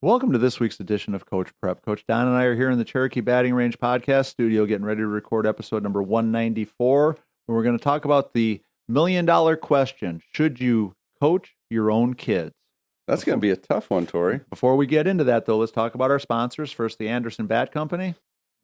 Welcome to this week's edition of Coach Prep. Coach Don and I are here in the Cherokee Batting Range podcast studio getting ready to record episode number 194, where we're going to talk about the million-dollar question: should you coach your own kids? That's going to be a tough one, Tori. Before we get into that, though, let's talk about our sponsors. First, the Anderson Bat Company.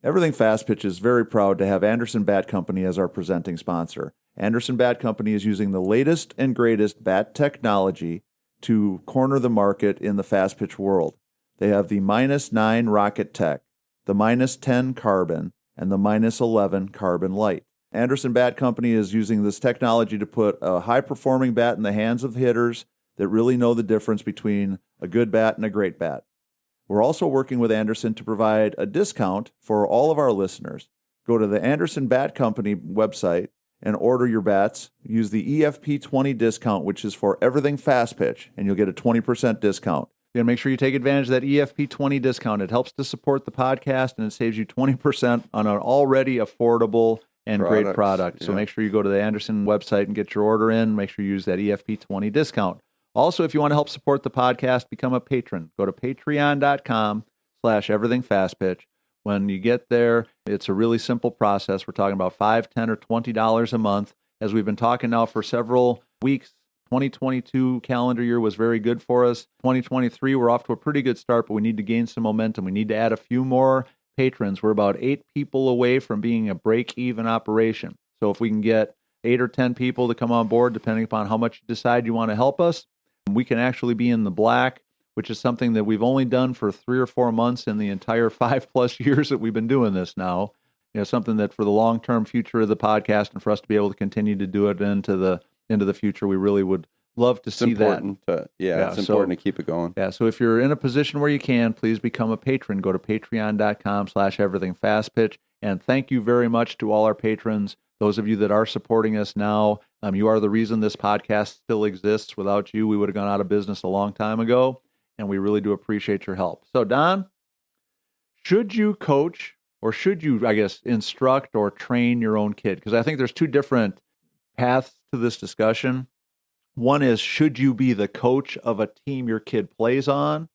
Everything Fast Pitch is very proud to have Anderson Bat Company as our presenting sponsor. Anderson Bat Company is using the latest and greatest bat technology to corner the market in the fast pitch world. They have the -9 Rocket Tech, the -10 Carbon, and the -11 Carbon Light. Anderson Bat Company is using this technology to put a high-performing bat in the hands of hitters that really know the difference between a good bat and a great bat. We're also working with Anderson to provide a discount for all of our listeners. Go to the Anderson Bat Company website and order your bats. Use the EFP20 discount, which is for everything fast pitch, and you'll get a 20% discount. You got to make sure you take advantage of that EFP20 discount. It helps to support the podcast, and it saves you 20% on an already affordable and great product. So make sure you go to the Anderson website and get your order in. Make sure you use that EFP20 discount. Also, if you want to help support the podcast, become a patron. Go to patreon.com/everythingfastpitch. When you get there, it's a really simple process. We're talking about $5, $10, or $20 a month. As we've been talking now for several weeks, 2022 calendar year was very good for us. 2023, we're off to a pretty good start, but we need to gain some momentum. We need to add a few more patrons. We're about 8 people away from being a break-even operation. So if we can get 8 or 10 people to come on board, depending upon how much you decide you want to help us, we can actually be in the black, which is something that we've only done for 3 or 4 months in the entire 5+ years that we've been doing this now. Something that for the long-term future of the podcast and for us to be able to continue to do it into the future, we really would love to see that. It's important to keep it going. Yeah, so if you're in a position where you can, please become a patron. Go to patreon.com/everythingfastpitch. And thank you very much to all our patrons. Those of you that are supporting us now, you are the reason this podcast still exists. Without you, we would have gone out of business a long time ago, and we really do appreciate your help. So, Don, should you coach or should you, instruct or train your own kid? Because I think there's 2 different paths to this discussion. One is, should you be the coach of a team your kid plays on?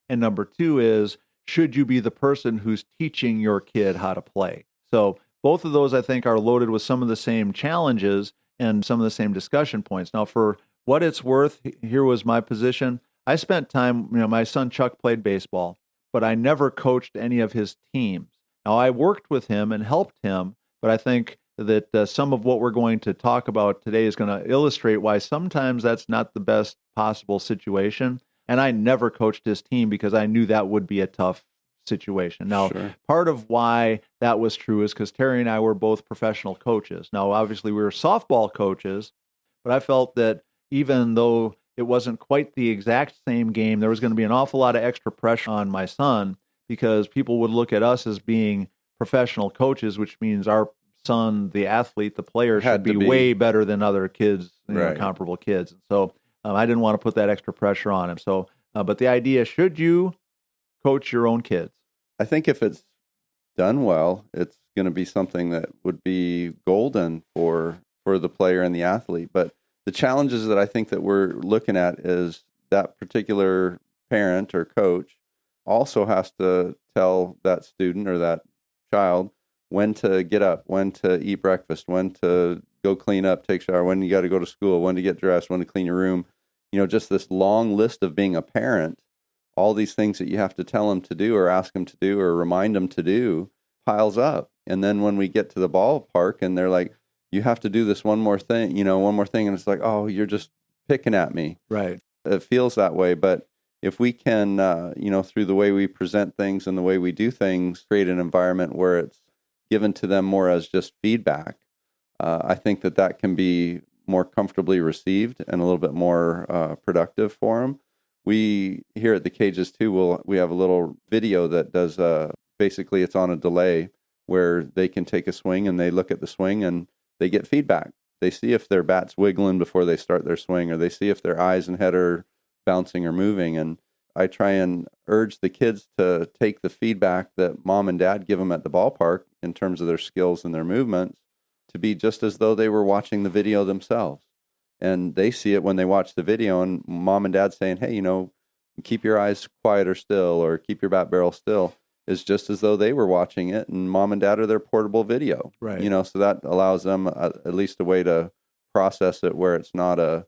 And number 2 is, should you be the person who's teaching your kid how to play? So both of those, I think, are loaded with some of the same challenges and some of the same discussion points. Now, for what it's worth, here was my position. I spent time, my son Chuck played baseball, but I never coached any of his teams. Now, I worked with him and helped him, but I think that some of what we're going to talk about today is going to illustrate why sometimes that's not the best possible situation. And I never coached his team because I knew that would be a tough situation. Now, Part of why that was true is because Terry and I were both professional coaches. Now, obviously, we were softball coaches, but I felt that even though it wasn't quite the exact same game, there was going to be an awful lot of extra pressure on my son because people would look at us as being professional coaches, which means our son, the athlete, the player, should be way better than other kids, comparable kids. And so I didn't want to put that extra pressure on him. So, but the idea, should you coach your own kids? I think if it's done well, it's going to be something that would be golden for the player and the athlete. But the challenges that I think that we're looking at is that particular parent or coach also has to tell that student or that child when to get up, when to eat breakfast, when to go clean up, take a shower, when you got to go to school, when to get dressed, when to clean your room. Just this long list of being a parent, all these things that you have to tell them to do or ask them to do or remind them to do piles up. And then when we get to the ballpark and they're like, you have to do this one more thing. And it's like, oh, you're just picking at me. Right. It feels that way. But if we can, through the way we present things and the way we do things, create an environment where it's given to them more as just feedback, I think that can be more comfortably received and a little bit more productive for them. We here at the Cages too, we have a little video that does basically it's on a delay where they can take a swing and they look at the swing and they get feedback. They see if their bat's wiggling before they start their swing, or they see if their eyes and head are bouncing or moving. And I try and urge the kids to take the feedback that mom and dad give them at the ballpark in terms of their skills and their movements to be just as though they were watching the video themselves. And they see it when they watch the video, and mom and dad saying, hey, keep your eyes quiet or still, or keep your bat barrel still, is just as though they were watching it, and mom and dad are their portable video. Right. You know, so that allows them at least a way to process it where it's not a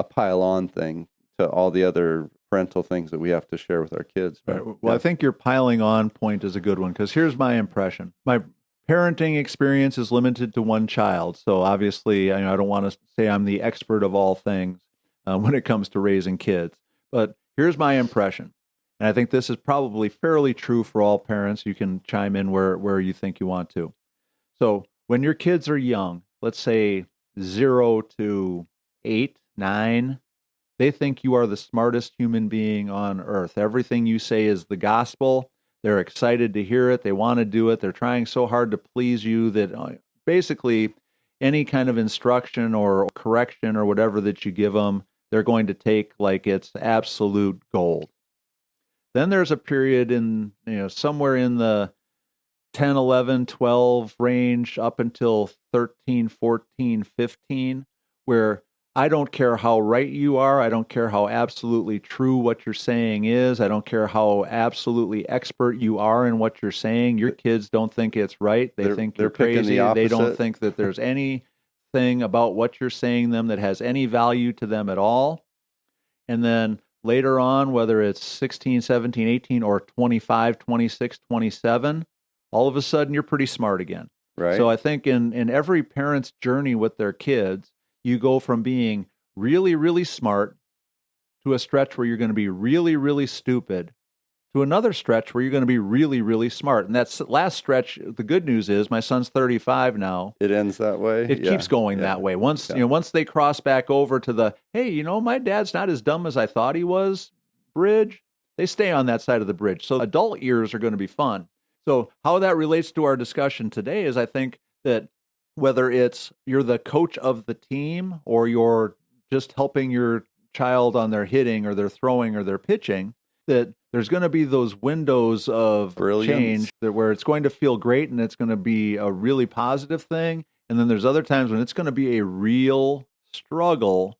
pile-on thing to all the other parental things that we have to share with our kids. Right. Well, I think your piling on point is a good one, because here's my impression. My parenting experience is limited to one child, so obviously I don't want to say I'm the expert of all things when it comes to raising kids. But here's my impression, and I think this is probably fairly true for all parents. You can chime in where you think you want to. So when your kids are young, let's say 0 to 8, 9, they think you are the smartest human being on earth. Everything you say is the gospel. They're excited to hear it. They want to do it. They're trying so hard to please you that basically any kind of instruction or correction or whatever that you give them, they're going to take like it's absolute gold. Then there's a period in, somewhere in the 10, 11, 12 range up until 13, 14, 15, where I don't care how right you are. I don't care how absolutely true what you're saying is. I don't care how absolutely expert you are in what you're saying. Your kids don't think it's right. They think you're crazy. They don't think that there's anything about what you're saying them that has any value to them at all. And then later on, whether it's 16, 17, 18, or 25, 26, 27, all of a sudden you're pretty smart again. Right. So I think in every parent's journey with their kids, you go from being really, really smart to a stretch where you're going to be really, really stupid to another stretch where you're going to be really, really smart. And that last stretch, the good news is my son's 35 now. It ends that way. It keeps going that way. Once they cross back over to the, hey, my dad's not as dumb as I thought he was bridge, they stay on that side of the bridge. So adult years are going to be fun. So how that relates to our discussion today is I think that whether it's you're the coach of the team or you're just helping your child on their hitting or their throwing or their pitching, that there's going to be those windows of change where it's going to feel great and it's going to be a really positive thing. And then there's other times when it's going to be a real struggle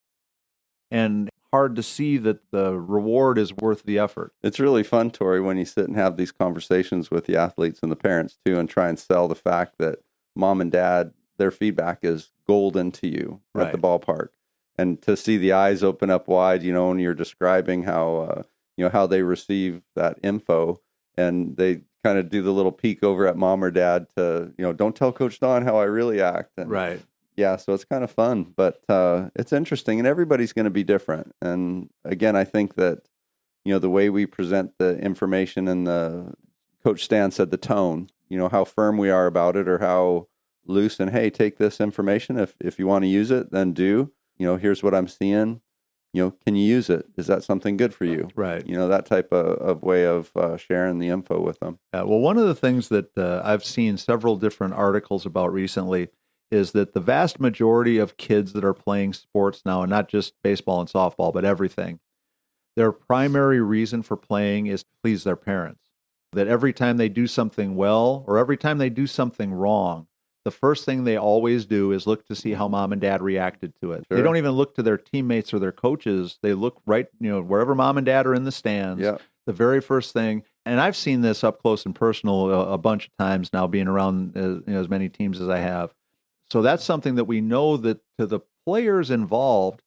and hard to see that the reward is worth the effort. It's really fun, Tori, when you sit and have these conversations with the athletes and the parents too, and try and sell the fact that mom and dad, their feedback is golden to you at the ballpark. And to see the eyes open up wide, when you're describing how, how they receive that info, and they kind of do the little peek over at mom or dad to, don't tell Coach Don how I really act. And right. Yeah, so it's kind of fun, but it's interesting, and everybody's going to be different. And again, I think that, the way we present the information and Coach Stan said the tone, how firm we are about it or how loose and, hey, take this information. If you want to use it, then do. Here's what I'm seeing. Can you use it? Is that something good for you? Right. That type of way of sharing the info with them. Yeah, well, one of the things that I've seen several different articles about recently is that the vast majority of kids that are playing sports now, and not just baseball and softball, but everything, their primary reason for playing is to please their parents. That every time they do something well or every time they do something wrong, the first thing they always do is look to see how mom and dad reacted to it. Sure. They don't even look to their teammates or their coaches. They look right, wherever mom and dad are in the stands. Yeah. The very first thing, and I've seen this up close and personal a bunch of times now, being around as many teams as I have. So that's something that we know that to the players involved,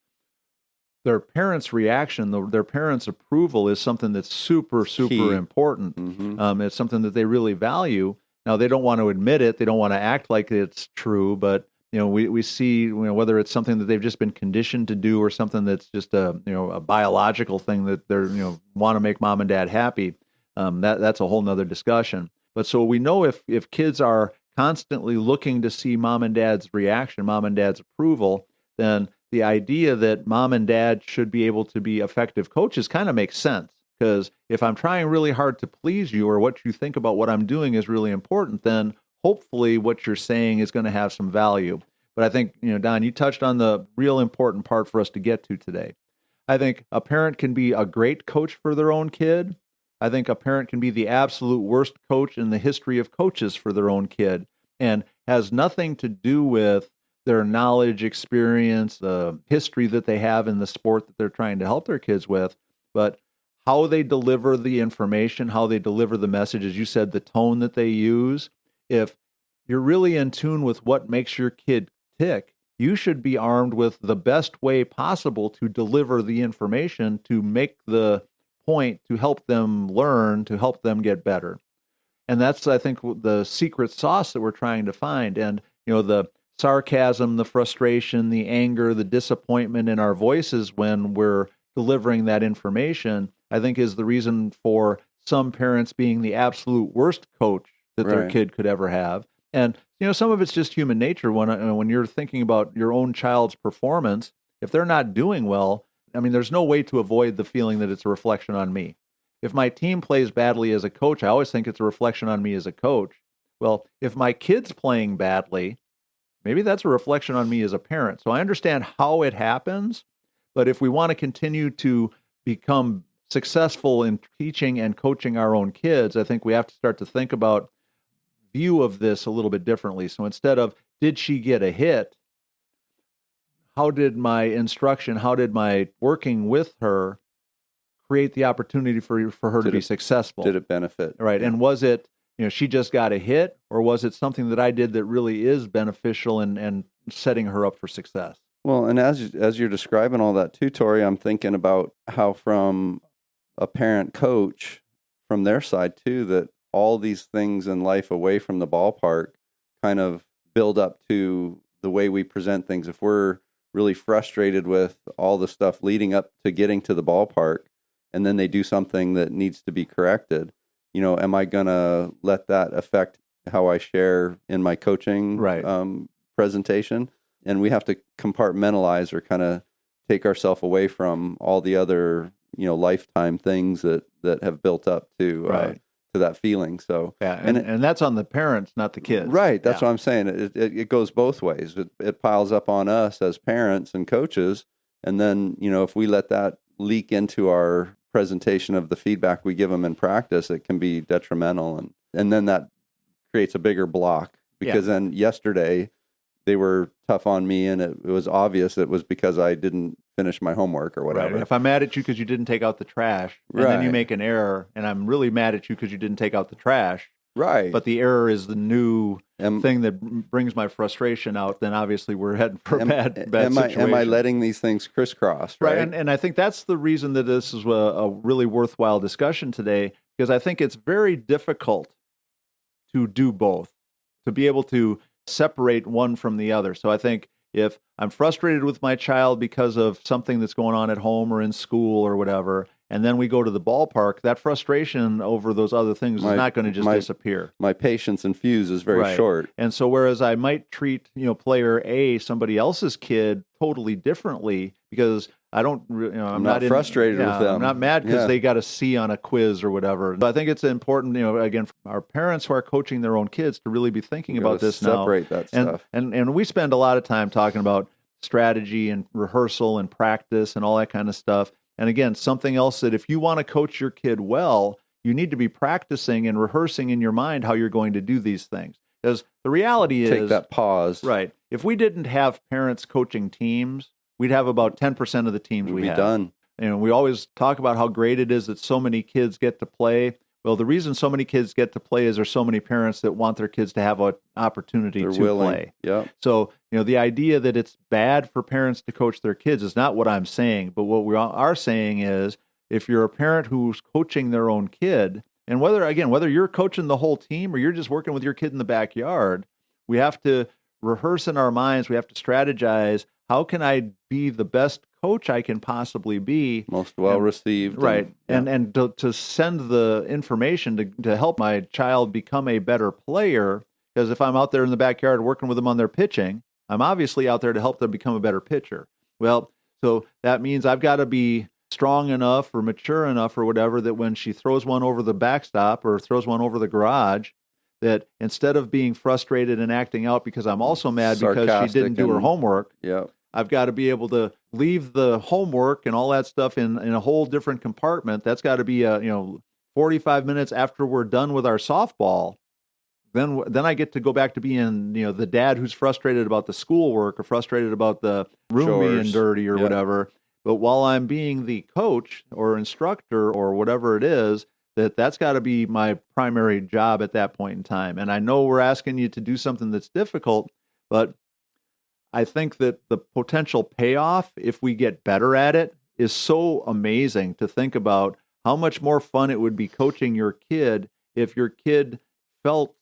their parents' reaction, their parents' approval is something that's super, super key. Important. Mm-hmm. It's something that they really value. Now, they don't want to admit it. They don't want to act like it's true, but we see whether it's something that they've just been conditioned to do or something that's just a biological thing that they're want to make mom and dad happy. That's a whole nother discussion. But so we know if kids are constantly looking to see mom and dad's reaction, mom and dad's approval, then the idea that mom and dad should be able to be effective coaches kind of makes sense. Because if I'm trying really hard to please you or what you think about what I'm doing is really important, then hopefully what you're saying is going to have some value. But I think, Don, you touched on the real important part for us to get to today. I think a parent can be a great coach for their own kid. I think a parent can be the absolute worst coach in the history of coaches for their own kid, and has nothing to do with their knowledge, experience, the history that they have in the sport that they're trying to help their kids with, but how they deliver the information, how they deliver the message, as you said, the tone that they use. If you're really in tune with what makes your kid tick, you should be armed with the best way possible to deliver the information, to make the point, to help them learn, to help them get better. And that's, I think, the secret sauce that we're trying to find. And, the sarcasm, the frustration, the anger, the disappointment in our voices when we're delivering that information, I think is the reason for some parents being the absolute worst coach that their kid could ever have. And, some of it's just human nature. When you're thinking about your own child's performance, if they're not doing well, I mean, there's no way to avoid the feeling that it's a reflection on me. If my team plays badly as a coach, I always think it's a reflection on me as a coach. Well, if my kid's playing badly, maybe that's a reflection on me as a parent. So I understand how it happens, but if we want to continue to become successful in teaching and coaching our own kids, I think we have to start to think about view of this a little bit differently. So instead of, did she get a hit? How did my instruction, how did my working with her create the opportunity for her to be successful? Did it benefit? Right. And was it, she just got a hit, or was it something that I did that really is beneficial and setting her up for success? Well, and as you're describing all that too, Tori, I'm thinking about how from a parent coach, from their side too, that all these things in life away from the ballpark kind of build up to the way we present things. If we're really frustrated with all the stuff leading up to getting to the ballpark, and then they do something that needs to be corrected, am I going to let that affect how I share in my coaching presentation? And we have to compartmentalize or kind of take ourselves away from all the other, lifetime things that have built up to that feeling. So and that's on the parents, not the kids. Right. That's what I'm saying. It goes both ways. It piles up on us as parents and coaches. And then, if we let that leak into our presentation of the feedback we give them in practice, it can be detrimental. And then that creates a bigger block because then yesterday they were tough on me and it was obvious it was because I didn't finish my homework or whatever. Right. If I'm mad at you because you didn't take out the trash and then you make an error, and I'm really mad at you because you didn't take out the trash, right? But the error is the new thing that brings my frustration out, then obviously we're heading for a bad situation. Am I letting these things crisscross? Right. And I think that's the reason that this is a really worthwhile discussion today, because I think it's very difficult to do both, to be able to separate one from the other. So I think if I'm frustrated with my child because of something that's going on at home or in school or whatever, and then we go to the ballpark, that frustration over those other things is not going to just disappear. My patience and fuse is very short. And so whereas I might treat, player A, somebody else's kid, totally differently because I don't, I'm not frustrated with them. I'm not mad because they got a C on a quiz or whatever. But I think it's important, again, for our parents who are coaching their own kids to really be thinking about this now. Separate that stuff. And we spend a lot of time talking about strategy and rehearsal and practice and all that kind of stuff. And again, something else that if you want to coach your kid well, you need to be practicing and rehearsing in your mind how you're going to do these things. Because the reality is... Take that pause. Right. If we didn't have parents coaching teams, we'd have about 10% of the teams we have. Done. We always talk about how great it is that so many kids get to play. Well, the reason so many kids get to play is there's so many parents that want their kids to have an opportunity to play. Yeah. So, the idea that it's bad for parents to coach their kids is not what I'm saying. But what we are saying is if you're a parent who's coaching their own kid, and whether you're coaching the whole team or you're just working with your kid in the backyard, we have to rehearse in our minds. We have to strategize. How can I be the best coach I can possibly be? Most well received. Right. And to send the information to help my child become a better player. Because if I'm out there in the backyard working with them on their pitching, I'm obviously out there to help them become a better pitcher. Well, so that means I've got to be strong enough or mature enough or whatever that when she throws one over the backstop or throws one over the garage, that instead of being frustrated and acting out because I'm also mad because she didn't do her homework, I've got to be able to leave the homework and all that stuff in a whole different compartment. That's got to be 45 minutes after we're done with our softball. Then I get to go back to being the dad who's frustrated about the schoolwork or frustrated about the room being dirty or whatever. But while I'm being the coach or instructor or whatever it is, that's got to be my primary job at that point in time. And I know we're asking you to do something that's difficult, but I think that the potential payoff, if we get better at it, is so amazing to think about how much more fun it would be coaching your kid if your kid felt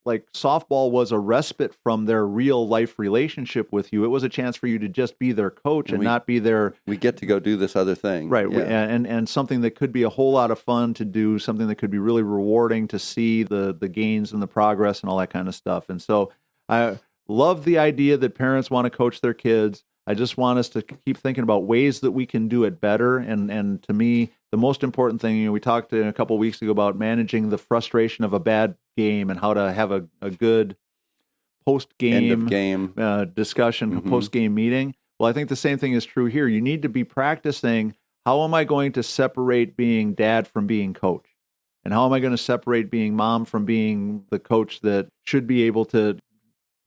like softball was a respite from their real life relationship with you. It was a chance for you to just be their coach and not be their... We get to go do this other thing. Right. Yeah. And something that could be a whole lot of fun to do, something that could be really rewarding to see the gains and the progress and all that kind of stuff. And so I love the idea that parents want to coach their kids. I just want us to keep thinking about ways that we can do it better. And to me, the most important thing, we talked a couple of weeks ago about managing the frustration of a bad game and how to have a good post-game end of game discussion, post-game meeting. Well, I think the same thing is true here. You need to be practicing, how am I going to separate being dad from being coach? And how am I going to separate being mom from being the coach that should be able to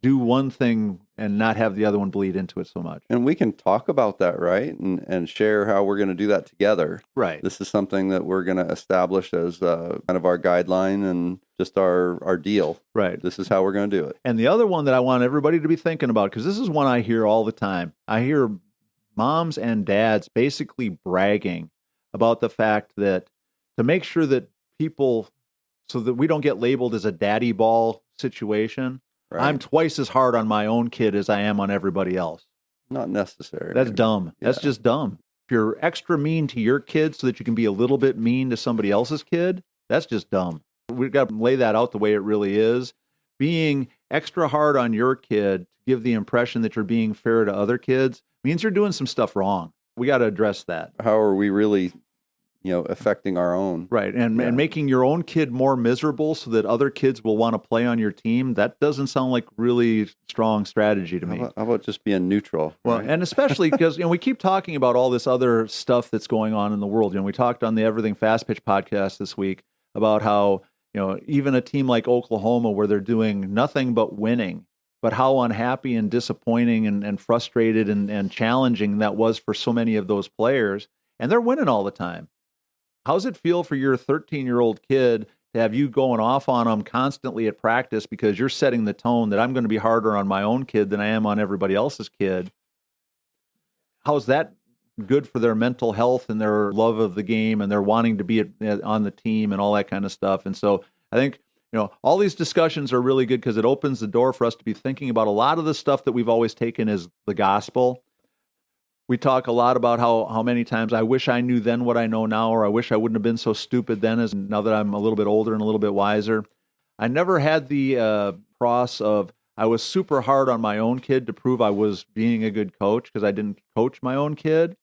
do one thing and not have the other one bleed into it so much? And we can talk about that, right? And share how we're going to do that together. Right. This is something that we're going to establish as kind of our guideline and just our deal. Right. This is how we're going to do it. And the other one that I want everybody to be thinking about, because this is one I hear all the time. I hear moms and dads basically bragging about the fact that to make sure that people, so that we don't get labeled as a daddy ball situation, Right. I'm twice as hard on my own kid as I am on everybody else. Not necessary. That's dumb. Yeah. That's just dumb. If you're extra mean to your kid so that you can be a little bit mean to somebody else's kid, that's just dumb. We've got to lay that out the way it really is. Being extra hard on your kid to give the impression that you're being fair to other kids means you're doing some stuff wrong. We got to address that. How are we really, affecting our own? Right. And making your own kid more miserable so that other kids will want to play on your team, that doesn't sound like really strong strategy to me. How about just being neutral? Well, right? and especially because we keep talking about all this other stuff that's going on in the world. We talked on the Everything Fast Pitch podcast this week about how, even a team like Oklahoma, where they're doing nothing but winning, but how unhappy and disappointing and frustrated and challenging that was for so many of those players. And they're winning all the time. How's it feel for your 13-year-old kid to have you going off on them constantly at practice because you're setting the tone that I'm going to be harder on my own kid than I am on everybody else's kid? How's that good for their mental health and their love of the game and their wanting to be on the team and all that kind of stuff? And so I think, all these discussions are really good because it opens the door for us to be thinking about a lot of the stuff that we've always taken as the gospel. We talk a lot about how many times I wish I knew then what I know now, or I wish I wouldn't have been so stupid then, as now that I'm a little bit older and a little bit wiser. I never had the cross of I was super hard on my own kid to prove I was being a good coach because I didn't coach my own kid.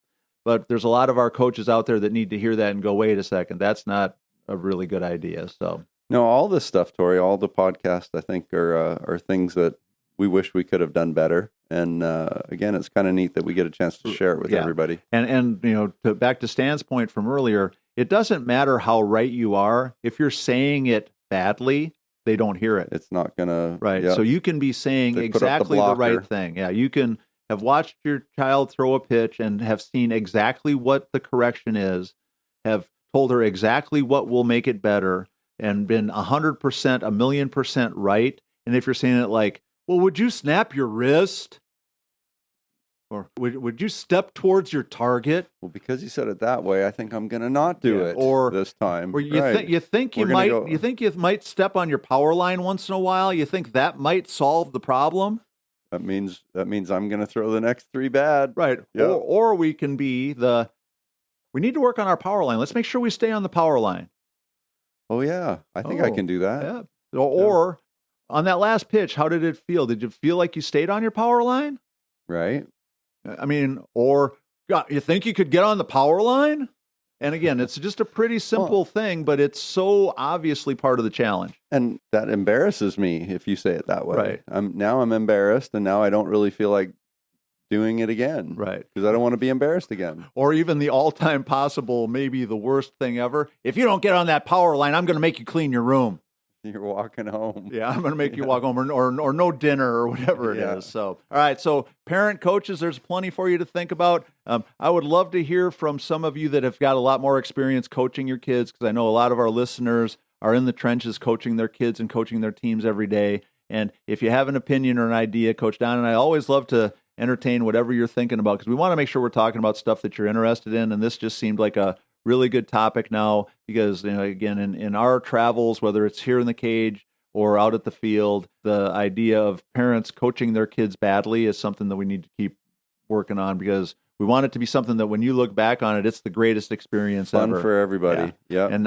But there's a lot of our coaches out there that need to hear that and go, wait a second, that's not a really good idea. So no, all this stuff, Tori, all the podcasts, I think are things that we wish we could have done better. And again, it's kind of neat that we get a chance to share it with everybody. And back to Stan's point from earlier, it doesn't matter how right you are. If you're saying it badly, they don't hear it. It's not going to... Right. Yep. So you can be saying exactly the right thing. Yeah, you can have watched your child throw a pitch and have seen exactly what the correction is, have told her exactly what will make it better, and been 100%, 1,000,000% right. And if you're saying it like, well, would you snap your wrist? Or would you step towards your target? Well, because you said it that way, I think I'm going to not do it this time. Or you think you might step on your power line once in a while. You think that might solve the problem. That means I'm going to throw the next three bad. Right. Yep. Or we can be we need to work on our power line. Let's make sure we stay on the power line. Oh yeah, I think I can do that. Yeah. Or on that last pitch, how did it feel? Did you feel like you stayed on your power line? Right. I mean, or God, you think you could get on the power line? And again, it's just a pretty simple thing, but it's so obviously part of the challenge. And that embarrasses me if you say it that way. Right. I'm embarrassed, and now I don't really feel like doing it again. Right. Because I don't want to be embarrassed again. Or even the all-time possible, maybe the worst thing ever. If you don't get on that power line, I'm going to make you clean your room. You're walking home. Yeah, I'm going to make you walk home or no dinner or whatever it is. So, all right. So, parent coaches, there's plenty for you to think about. I would love to hear from some of you that have got a lot more experience coaching your kids, because I know a lot of our listeners are in the trenches coaching their kids and coaching their teams every day. And if you have an opinion or an idea, Coach Don and I always love to entertain whatever you're thinking about, because we want to make sure we're talking about stuff that you're interested in. And this just seemed like a really good topic now, because, again, in our travels, whether it's here in the cage or out at the field, the idea of parents coaching their kids badly is something that we need to keep working on, because we want it to be something that when you look back on it, it's the greatest experience Fun ever for everybody. Yeah. And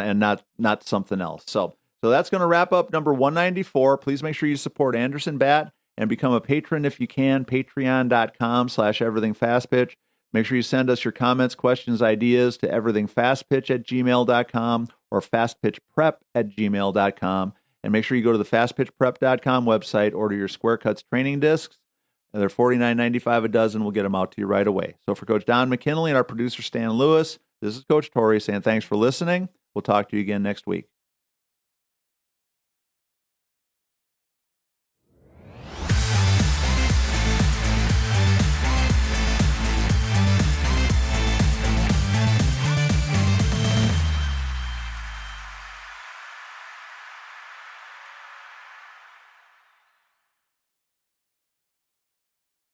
not something else. So that's going to wrap up number 194. Please make sure you support Anderson Bat and become a patron if you can. Patreon.com/everythingfastpitch. Make sure you send us your comments, questions, ideas to everythingfastpitch@gmail.com or fastpitchprep@gmail.com. And make sure you go to the fastpitchprep.com website, order your Square Cuts training discs. They're $49.95 a dozen. We'll get them out to you right away. So for Coach Don McKinley and our producer Stan Lewis, this is Coach Torrey saying thanks for listening. We'll talk to you again next week.